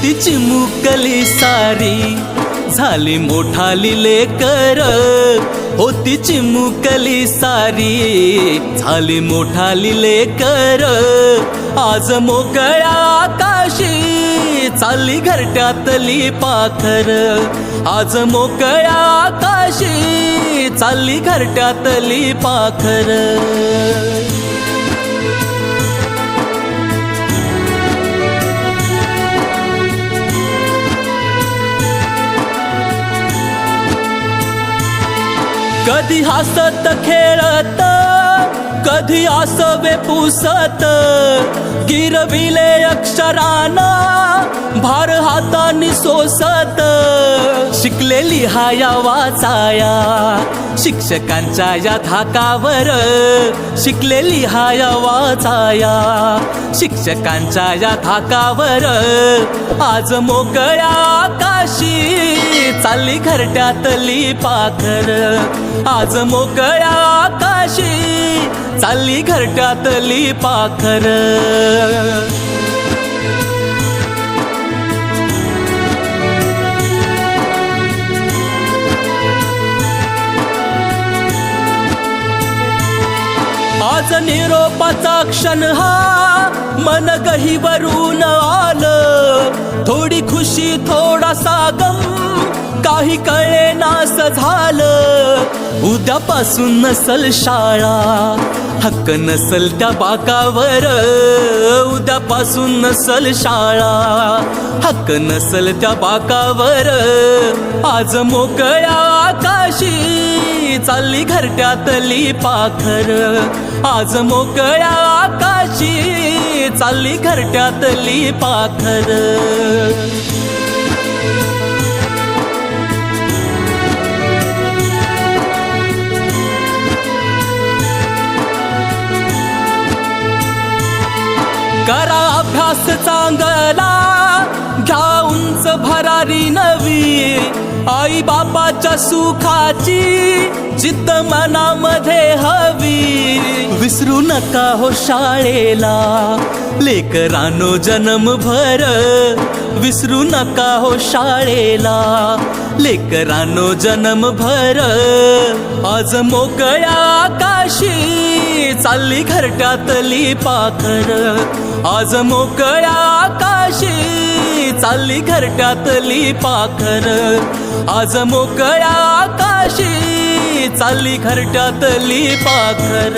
होती चिमुकली सारी झाली मोठाली लेकर, होती चिमुकली सारी झाली मोठाली लेकर। आज मोकळ्या आकाशी चालली घरट्यातली पाखर, आज मोकळ्या आकाशी चालली घरट्यातली पाखर। कधी हसत खेळत, कधी आसवे पुसत, गिरविले अक्षराना भार हातानी सोसत। शिकलेली हाया वाचाया शिक्षकांच्या या धाकावर, शिकलेली हाया वाचाया शिक्षकांच्या या धाकावर। आज मोकळ्या आकाशी चालली घरट्यातली पाखर, आज मोकळ्या आकाशी चालली घरट्यातली पाखर। आज निरोपाचा क्षण हा मन गहिवरून आलं, थोडी खुशी थोडासा गम काही कळे नास झालं। उद्यापासून नसल शाळा हक्क नसल त्या बाकावर, उद्यापासून नसल शाळा हक्क नसल त्या बाकावर। आज मोकळ्या आकाशी चालली घरट्यातली पाखर, आज मोकळ्या आकाशी चालली घरट्यातली पाखर। करा अभ्यास चांगला घ्या उंच भरारी नवी, आई बापाच्या सुखाची जिद्द मनामध्ये हवी। विसरू नका हो शाळेला लेकरांनो जन्मभर, विसरू नका हो शाळेला लेकरांनो जन्मभर। आज मोकळ्या आकाशी चालली घरट्यातली पाखर, आज मोकळ्या आकाशी चालली घरट्यातली पाखर, आज मोकळ्या आकाशी चालली घरट्यातली पाखर।